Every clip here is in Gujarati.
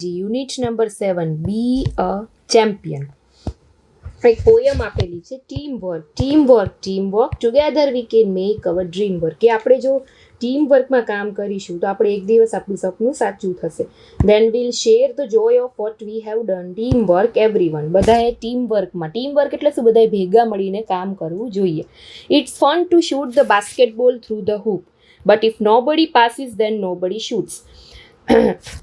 યુનિટ નંબર 7 બી અ ચેમ્પિયન. એક પોયમ આપેલી છે, team work together we can make hour dream work. કે આપણે જો ટીમ વર્કમાં કામ કરીશું તો આપણે એક દિવસ આપણું સપનું સાચું થશે. Then will share the joy of what we have done. Team work everyone, બધાએ ટીમ વર્ક એટલે શું, બધાએ ભેગા મળીને કામ કરવું જોઈએ. It's fun to shoot the basketball through the hoop, but if nobody passes then nobody shoots.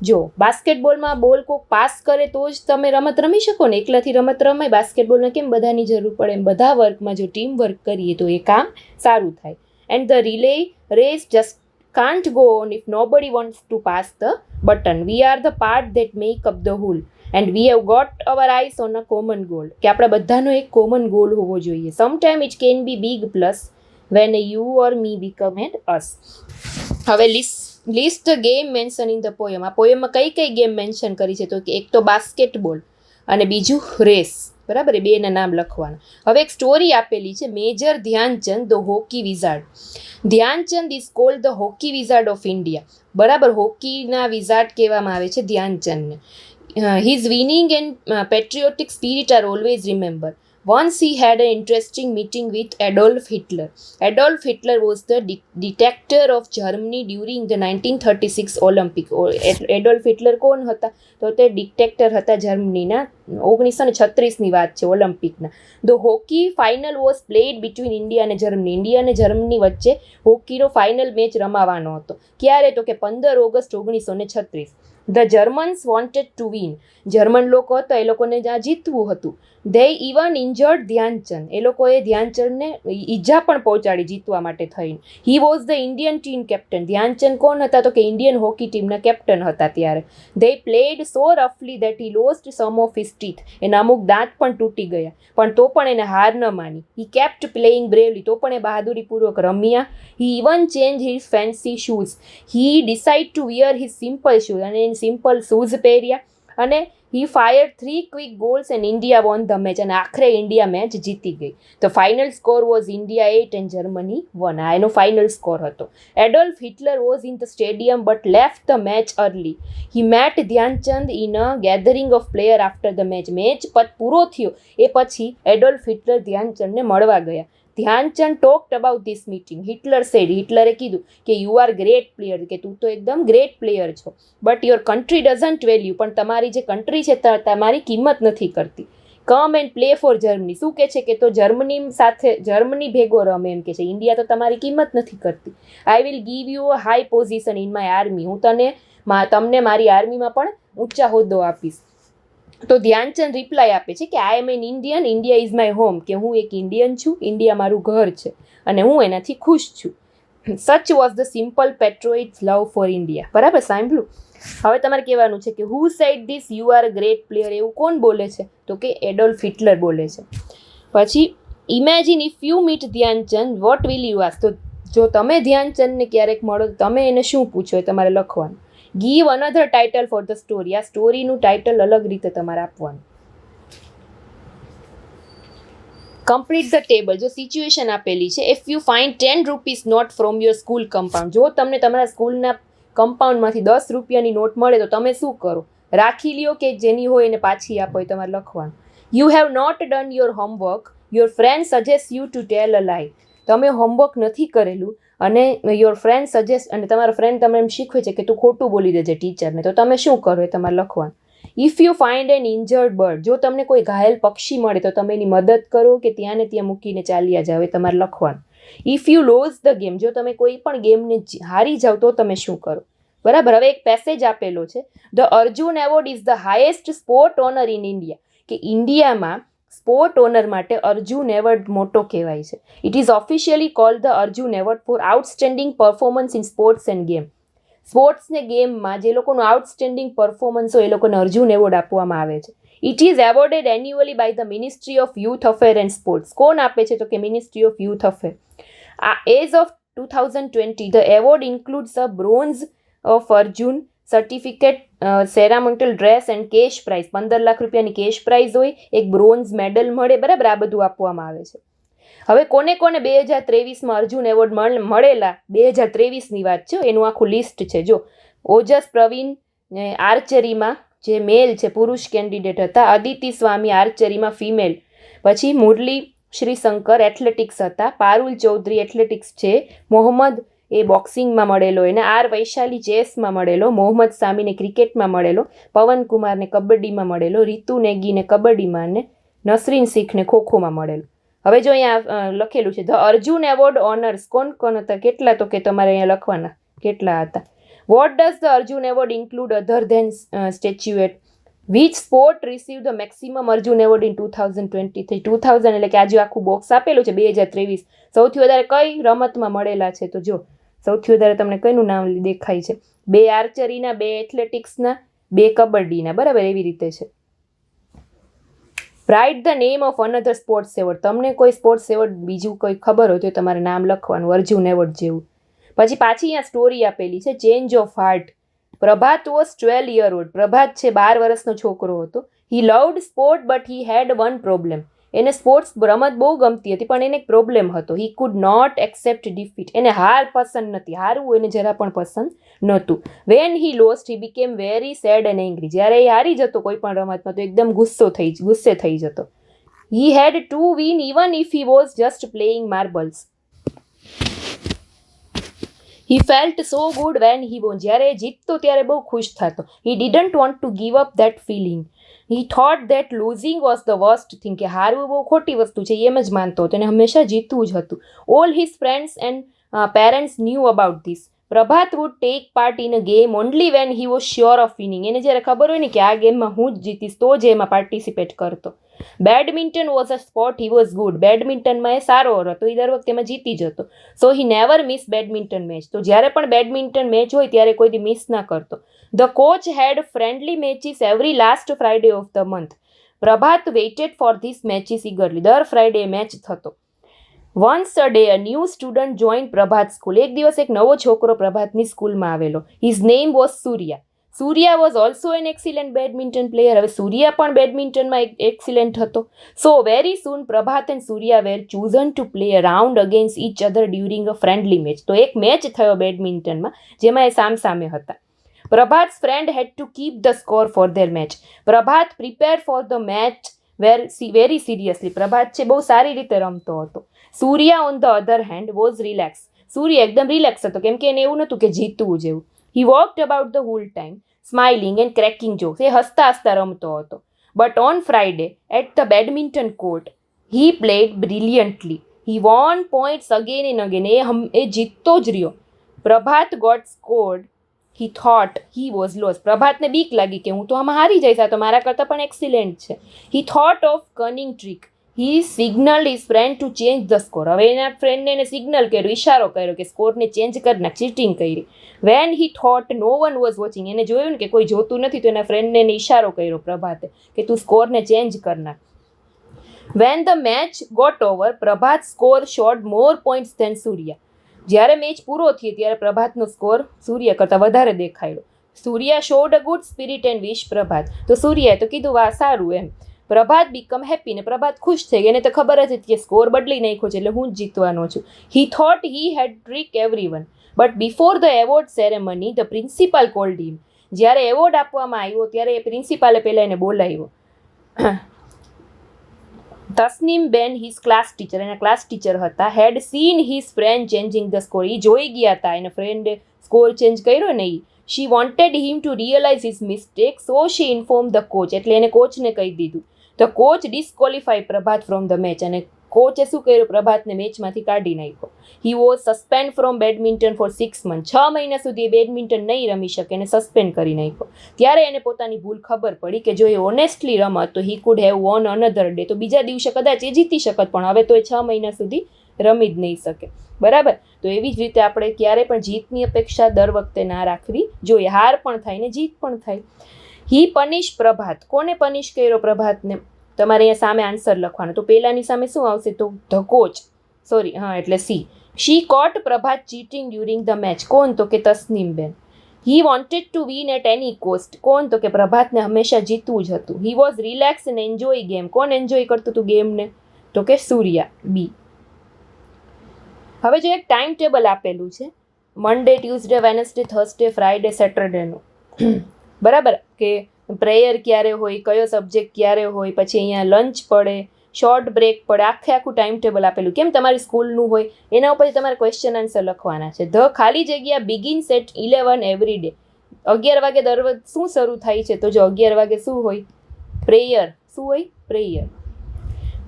જો બાસ્કેટબોલમાં બોલ કોક પાસ કરે તો જ તમે રમત રમી શકો ને, એકલાથી રમત રમાય. બાસ્કેટબોલમાં કેમ બધાની જરૂર પડે, એમ બધા વર્કમાં જો ટીમ વર્ક કરીએ તો એ કામ સારું થાય. And the relay race just can't go on if nobody wants to pass the button. We are the part that make up the whole and we have got our eyes on a common goal. કે આપણા બધાનો એક કોમન ગોલ હોવો જોઈએ. Sometime it can be big plus when you or me become an us. હવે list the game mention in the poem. આ પોયમમાં કઈ કઈ ગેમ મેન્શન કરી છે, તો કે એક તો બાસ્કેટબોલ અને બીજું રેસ. બરાબર, એ બેના નામ લખવાના. હવે એક સ્ટોરી આપેલી છે, major Dhyanchand the hockey wizard. Dhyanchand is called the hockey wizard of India. બરાબર, હોકીના વિઝાર્ડ કહેવામાં આવે છે ધ્યાનચંદને. His winning and patriotic spirit are always remember. Once he had an interesting meeting with Adolf Hitler. Adolf Hitler was the dictator of Germany during the 1936 Olympic. Adolf Hitler કોણ હતા? તો તે ડિક્ટેક્ટર હતા જર્મનીના. 1936ની વાત છે, ઓલિમ્પિકના. The hockey final was played between India અને જર્મની. ઇન્ડિયા અને જર્મની વચ્ચે હોકીનો ફાઇનલ મેચ રમાવાનો હતો. ક્યારે? તો કે 15 August 1936. The Germans wanted to win. German લોકો હતા, એ લોકોને જ્યાં જીતવું હતું. They even injured Dhyanchand. એ લોકોએ ધ્યાનચંદને ઈજા પણ પહોંચાડી જીતવા માટે થઈને. He was the Indian team captain. Dhyanchand કોણ હતા? તો કે ઇન્ડિયન હોકી ટીમના કેપ્ટન હતા ત્યારે. ધે પ્લેડ સો રફલી that he lost some of his teeth. એના અમુક દાંત પણ તૂટી ગયા, પણ તો પણ એને હાર ન માની. He kept playing bravely. તો પણ એ બહાદુરીપૂર્વક રમ્યા. He even change his fancy shoes. He decide to wear his simple shoes. અને એને સિમ્પલ શૂઝ પહેર્યા. અને he fired 3 quick goals and India won the match. અને આખરે ઇન્ડિયા મેચ જીતી ગઈ. The final score was India 8 and Germany 1. આ એનો ફાઇનલ સ્કોર હતો. Adolf Hitler was in the stadium but left the match early. He met Dhyanchand in a gathering of players after the match. Match પૂરો થયો એ પછી એડોલ્ફ હિટલર ધ્યાનચંદને મળવા ગયા. Dhyanchand talked about this meeting. હિટલરે કીધું કે યુ આર ગ્રેટ પ્લેયર, કે તું તો એકદમ ગ્રેટ પ્લેયર છો, but your country doesn't value. પણ તમારી જે કન્ટ્રી છે તમારી કિંમત નથી કરતી. Come and play for Germany. શું કે છે કે તો જર્મની ભેગો રમે, એમ કે છે. ઇન્ડિયા તો તમારી કિંમત નથી કરતી. I will give you a high position in my army. હું તમને મારી આર્મીમાં પણ ઊંચા હોદ્દો આપીશ. તો ધ્યાનચંદ રિપ્લાય આપે છે કે I am an Indian, India is my home. કે હું એક ઇન્ડિયન છું, ઇન્ડિયા મારું ઘર છે અને હું એનાથી ખુશ છું. Such was the simple patriots love for India. બરાબર, સાંભળ્યું? હવે તમારે કહેવાનું છે કે who said this, you are a great player. એવું કોણ બોલે છે? તો કે એડોલ્ફ હિટલર બોલે છે. પછી imagine if you meet Dhyan Chand what will you ask. તો જો તમે ધ્યાનચંદને ક્યારેક મળો તો તમે એને શું પૂછો, એ તમારે લખવાનું. Give another title for the story. આ સ્ટોરીનું ટાઇટલ અલગ રીતે તમારે આપવાનું. Complete the table. જો સિચ્યુએશન આપેલી છે, if you find 10 rupees note from your school compound. જો તમને તમારા સ્કૂલના કમ્પાઉન્ડમાંથી 10 રૂપિયાની નોટ મળે તો તમે શું કરો? રાખી લ્યો કે જેની હોય એને પાછી આપો, એ તમારે લખવાનું. You have not done your homework. Your friend suggest you to tell a lie. તમે હોમવર્ક નથી કરેલું અને યોર ફ્રેન્ડ સજેસ્ટ, અને તમારો ફ્રેન્ડ તમને એમ શીખવે છે કે તું ખોટું બોલી દેજે ટીચરને, તો તમે શું કરો એ તમારે લખવાનું. If you find N injured bird. જો તમને કોઈ ઘાયલ પક્ષી મળે તો તમે એની મદદ કરો કે ત્યાં ને ત્યાં મૂકીને ચાલ્યા જાવ, એ તમારે લખવાનું. If you lose the game. જો તમે કોઈ પણ ગેમને હારી જાવ તો તમે શું કરો? બરાબર. હવે એક પેસેજ આપેલો છે, the Arjun award is the highest sport honour in India. કે ઇન્ડિયામાં સ્પોર્ટ ઓનર માટે અર્જુન એવોર્ડ મોટો કહેવાય છે. It is officially cold the Arjun award four outstanding performance in sports end game. Sports ને ગેમમાં જે લોકોનું આઉટસ્ટેન્ડિંગ પરફોર્મન્સ હોય એ લોકોને અર્જુન એવોર્ડ આપવામાં આવે છે. It is awarded annually by the ministry of youth affair and sports. કોણ આપે છે? તો કે ministry of youth affair. As of 2020 the award includes a bronze of Arjun certificate, ceremonial dress and cash prize. 15 lakh રૂપિયાની કેશ પ્રાઇઝ હોય, એક બ્રોન્ઝ મેડલ મળે. બરાબર, આ બધું આપવામાં આવે છે. હવે કોને કોને 2023માં અર્જુન એવોર્ડ મળેલા, 2023ની વાત છે, એનું આખું લિસ્ટ છે. જો ઓજસ પ્રવીણ આર્ચરીમાં જે મેલ છે પુરુષ કેન્ડિડેટ હતા. અદિતિ સ્વામી આર્ચરીમાં ફિમેલ. પછી મુરલી શ્રીશંકર એથ્લેટિક્સ હતા. પારુલ ચૌધરી એથ્લેટિક્સ છે. મોહમ્મદ એ બોક્સિંગમાં મળેલો એને. આર વૈશાલી ચેસમાં મળેલો. મોહમ્મદ સામીને ક્રિકેટમાં મળેલો. પવન કુમારને કબડ્ડીમાં મળેલો. રીતુ નેગીને કબડ્ડીમાં ને નસરીન શીખને ખોખોમાં મળેલો. હવે જો અહીંયા લખેલું છે ધ અર્જુન એવોર્ડ ઓનર્સ કોણ કોણ હતા કેટલા, તો કે તમારે અહીંયા લખવાના કેટલા હતા. What does the Arjun award include other than statuette? Which sport receive the maximum Arjun award in 2023? 2000 એટલે કે આજે આખું બોક્સ આપેલું છે 2023. સૌથી વધારે કઈ રમતમાં મળેલા છે? તો જો સૌથી વધારે તમને કઈનું નામ દેખાય છે? 2 આર્ચરીના, 2 એથ્લેટિક્સના, 2 કબડ્ડીના. બરાબર, એવી રીતે છે. Write the name of another sports award. તમને કોઈ સ્પોર્ટ્સ એવોર્ડ બીજું કોઈ ખબર હોય તો તમારે નામ લખવાનું અર્જુન એવોર્ડ જેવું. પછી પાછી અહીંયા સ્ટોરી આપેલી છે change of heart. Prabhat was 12 year old. Prabhat છે 12 વર્ષનો છોકરો હતો. He loved sport but he had one problem. એને સ્પોર્ટ્સ રમત બહુ ગમતી હતી પણ એને એક પ્રોબ્લેમ હતો. He could not accept defeat. એને હાર પસંદ નથી. હારવું એને જરા પણ પસંદ નહોતું. When he lost he became very sad and angry. જ્યારે એ હારી જતો કોઈ પણ રમતમાં તો એકદમ ગુસ્સે થઈ જતો. He had to win even if he was just playing marbles. He felt so good when he won. જ્યારે જીતતો ત્યારે બહુ ખુશ થતો. He didn't want to give up that feeling. He thought that losing was the worst thing. કે હારવું બહુ ખોટી વસ્તુ છે એમ જ માનતો હતો. એને હંમેશા જીતવું જ હતું. All his friends and parents new about this. Prabhat would take part in a game only when he was sure of winning. એને જ્યારે ખબર હોય ને કે આ ગેમમાં હું જ જીતીશ તો જ એમાં પાર્ટિસિપેટ કરતો. Badminton was a sport he was good. બેડમિન્ટનમાં એ સારો હતો. એ દર વખતે એમાં જીતી જતો. So he never miss badminton match. તો જ્યારે પણ બેડમિન્ટન મેચ હોય ત્યારે કોઈ દી મિસ ના કરતો. The coach had friendly matches every last Friday of the month. Prabhat waited for this matches eagerly. દર ફ્રાઇડે મેચ થતો. Once a day a new student join Prabhat school. એક દિવસ એક નવો છોકરો પ્રભાતની સ્કૂલમાં આવેલો. His name was Surya. Surya was also an excellent badminton player. હવે સૂર્યા પણ બેડમિન્ટનમાં એક્સિલન્ટ હતો. So very soon Prabhat and Surya were chosen to play around against each other during a friendly match. તો એક મેચ થયો બેડમિન્ટનમાં જેમાં એ સામસામે હતા. Prabhat friend had to keep the score for their match. Prabhat prepare for the match very seriously. Prabhat છે બહુ સારી રીતે રમતો હતો. Surya on the other hand was relax. Surya એકદમ રિલેક્સ હતો કેમ કે એને એવું નહોતું કે જીતવું જેવું. He walked about the whole time smiling and cracking jokes. એ હસતા હસતા રમતો હતો. But on Friday at the badminton court he played brilliantly. He won points again and again. એ જીતતો જ રહ્યો. Prabhat got scored. He thought he was loss. પ્રભાતને બીક લાગી કે હું તો આમાં હારી જઈશ, આ તો મારા કરતાં પણ એક્સિલેન્ટ છે. He thought of cunning trick. He signalled his friend to change the score. હવે એના ફ્રેન્ડને એને સિગ્નલ કર્યો, ઇશારો કર્યો કે સ્કોરને ચેન્જ કરી નાખ, ચીટિંગ કરી. When he thought no one was watching. એને જોયું ને કે કોઈ જોતું નથી તો એના ફ્રેન્ડને એને ઇશારો કર્યો પ્રભાતે કે તું સ્કોરને ચેન્જ કર નાખ. When the match got over Prabhat score showed more points than Surya. જ્યારે મેચ પૂરો થયો ત્યારે પ્રભાતનો સ્કોર સૂર્ય કરતાં વધારે દેખાયો. Surya showed a good spirit and wish Prabhat. તો સૂર્યાએ તો કીધું વાહ સારું એમ. પ્રભાત બીકમ હેપી. ને પ્રભાત ખુશ થઈ ગઈ. એને તો ખબર જ હતી કે સ્કોર બદલી નાખ્યો છે એટલે હું જ જીતવાનો છું. He thought he had trick everyone. But before the award ceremony the principal called him. જ્યારે એવોર્ડ આપવામાં આવ્યો ત્યારે પ્રિન્સિપાલે પહેલાં એને બોલાવ્યો. Tasneem ben his class teacher. એના ક્લાસ ટીચર હતા. Had seen his friend changing the score. એ જોઈ ગયા હતા એને ફ્રેન્ડે સ્કોર ચેન્જ કર્યો ને એ. She wanted him to realize his mistake so she inform the coach. એટલે એને કોચને કહી દીધું. The coach disqualify Prabhat from the match. અને કોચે શું કર્યું? પ્રભાતને મેચમાંથી કાઢી નાખ્યો. He was suspend from badminton for 6 months. 6 મહિના સુધી બેડમિન્ટન નહીં રમી શકે એને સસ્પેન્ડ કરી નાખ્યો. ત્યારે એને પોતાની ભૂલ ખબર પડી કે જો એ ઓનેસ્ટલી રમત તો he could have von another day. તો બીજા દિવસે કદાચ એ જીતી શકત પણ હવે તો એ 6 મહિના સુધી રમી જ નહીં શકે. બરાબર. તો એવી જ રીતે આપણે ક્યારે પણ જીતની અપેક્ષા દર વખતે ના રાખવી જોઈએ. હાર પણ થાય ને જીત પણ થાય. હી પનિશ પ્રભાત. કોને પનિશ કર્યો પ્રભાતને? તમારે અહીંયા સામે આન્સર લખવાનો. તો પહેલાની સામે શું આવશે? તો ધ કોચ. સોરી, હા એટલે સી. She caught Prabhat cheating during the match. કોણ? તો કે તસ્નીમ બેન. He wanted to win at any cost. કોણ? તો કે પ્રભાતને હંમેશા જીતવું જ હતું. He was relax and enjoy game. કોણ એન્જોય કરતું હતું ગેમને? તો કે સૂર્યા. બી. હવે જો એક ટાઈમ ટેબલ આપેલું છે મંડે, ટ્યુઝડે, વેનસડે, થર્સડે, ફ્રાઈડે, સેટરડેનું. બરાબર કે પ્રેયર ક્યારે હોય, કયો સબ્જેક્ટ ક્યારે હોય, પછી અહીંયા લંચ પડે, શોર્ટ બ્રેક પડે, આખું ટાઈમ ટેબલ આપેલું. કેમ તમારી સ્કૂલનું હોય એના ઉપર તમારે ક્વેશ્ચન આન્સર લખવાના છે. ધ ખાલી જગ્યા બિગિન્સ એટ 11 એવરી ડે. 11 વાગે દર શું શરૂ થાય છે? તો જો 11 વાગે શું હોય? પ્રેયર. શું હોય? Prayer.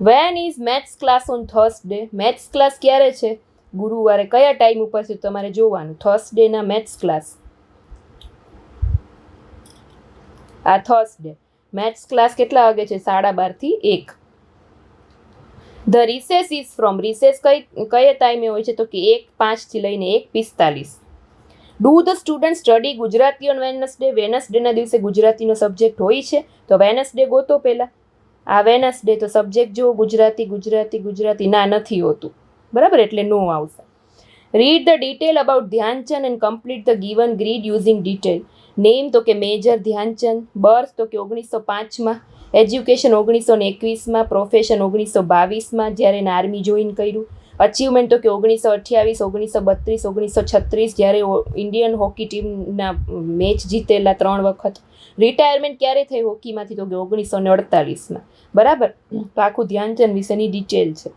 When is maths class on Thursday? Maths class ક્યારે છે? ગુરુવારે. કયા ટાઈમ ઉપર છે તમારે જોવાનું? થર્સડેના મેથ્સ ક્લાસ. આ થર્સડે મેથ્સ ક્લાસ કેટલા વાગે છે? 12:30 થી 1. The recess is from. Recess કયા ટાઈમે હોય છે? તો કે 1:05 થી લઈને 1:45. Do the student study Gujarati on Wednesday? વેનસડેના દિવસે ગુજરાતીનો સબ્જેક્ટ હોય છે, તો વેનસડે ગોતો પહેલાં. આ વેનસડે તો સબ્જેક્ટ જો ગુજરાતી ના નથી હોતું, બરાબર, એટલે નો આવશે. Read the detail about Dhyan Chand and complete the given grid using detail. Name તો કે મેજર ધ્યાનચંદ. બર્થ તો કે 1905માં. એજ્યુકેશન 1921માં. પ્રોફેશન 1922માં, જ્યારે એને આર્મી જોઈન કર્યું. અચીવમેન્ટ તો કે 1928, 1932, 1936, જ્યારે ઇન્ડિયન હોકી ટીમના મેચ જીતેલા 3 વખત. રિટાયરમેન્ટ ક્યારે થઈ હોકીમાંથી? તો કે 1948માં. બરાબર, તો આખું ધ્યાનચંદ વિશેની ડિટેલ છે.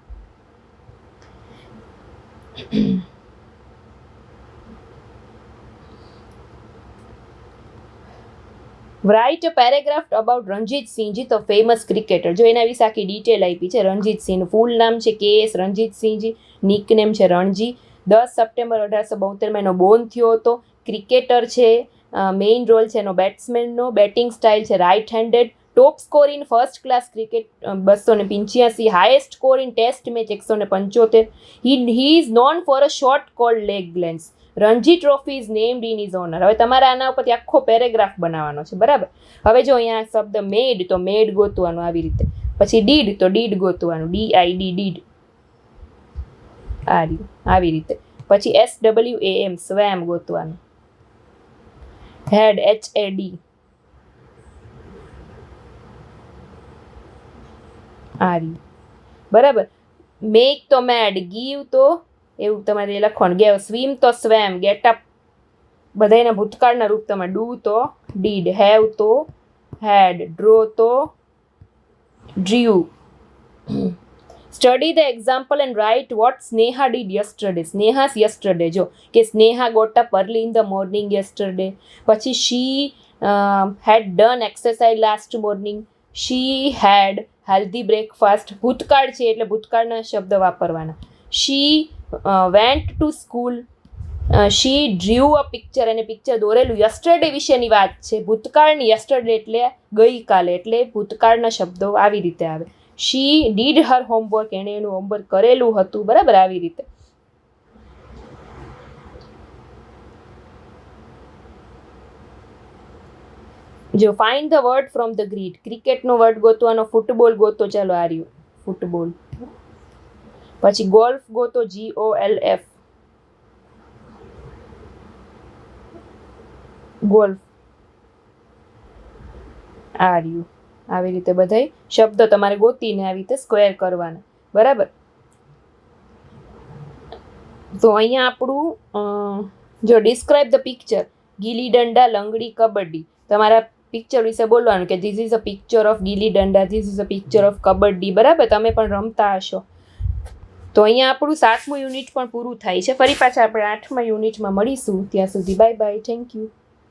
Write a paragraph about Ranjit Sinhji, તો ફેમસ ક્રિકેટર. જો એના વિશે આખી ડિટેલ આપી છે. રણજીત સિંહનું ફૂલ નામ છે KS રણજીત સિંહજી, નિકનેમ છે રણજી. 10 સપ્ટેમ્બર 1872માં એનો બોર્ન થયો હતો. ક્રિકેટર છે, મેઇન રોલ છે એનો બેટ્સમેનનો. બેટિંગ સ્ટાઇલ છે right handed. Top score in first class cricket 285. Highest score in test match 175. He is known for a shot called leg glance. Ranji trophy is named in his honour. હવે તમારે આના ઉપરથી આખો પેરેગ્રાફ બનાવવાનો છે, બરાબર. હવે જો અહીંયા શબ્દ મેડ, તો મેડ ગોતવાનું આવી રીતે. પછી ડીડ, તો ડીડ ગોતવાનું, DID ડીડ. આવી રીતે. પછી SWAM સ્વેમ ગોતવાનું. Had HAD. બરાબર. મેક તો મેડ, ગીવ તો એવું તમારે લખવાનું. ગેવ. સ્વિમ તો સ્વેમ, ગેટ અપ બધાના ભૂતકાળના રૂપ તમે. ડુ તો ડીડ, હેવ તો હેડ, ડ્રો તો drew. Study the example and write what Sneha did yesterday. Sneha's yesterday. જો કે Sneha got up early in the morning yesterday. પછી she had done exercise last morning. She had healthy breakfast. ભૂતકાળ છે એટલે ભૂતકાળના શબ્દ વાપરવાના. She went to school. She drew a picture, અને પિક્ચર દોરેલું. યસ્ટરડે વિશેની વાત છે, ભૂતકાળની. યસ્ટરડે એટલે ગઈકાલે, એટલે ભૂતકાળના શબ્દો આવી રીતે આવે. શી ડીડ હર હોમવર્ક, એણે એનું હોમવર્ક કરેલું હતું, બરાબર, આવી રીતે. જો find the word from the grid. ક્રિકેટનો વર્ડ ગોતવાનો. ફૂટબોલ ગોતો, ચાલો આ રહ્યું ફૂટબોલ. પછી ગોલ્ફ ગોતો, GOLF. ગોલ્ફ. આ રહ્યું. આવી રીતે બધાય શબ્દો તમારે ગોતીને આવી રીતે સ્ક્વેર કરવાના, બરાબર. તો અહીંયા આપણું જો ડિસ્ક્રાઇબ ધ પિક્ચર. ગીલી દંડા, લંગડી, કબડ્ડી. તમારા પિક્ચર વિશે બોલવાનું કે this is a picture of gilli danda, this is a picture of kabaddi, બરાબર. તમે પણ રમતા હશો. તો અહીંયા આપણું 7મું યુનિટ પણ પૂરું થાય છે. ફરી પાછા આપણે 8મા યુનિટમાં મળીશું. ત્યાં સુધી બાય બાય. Thank you.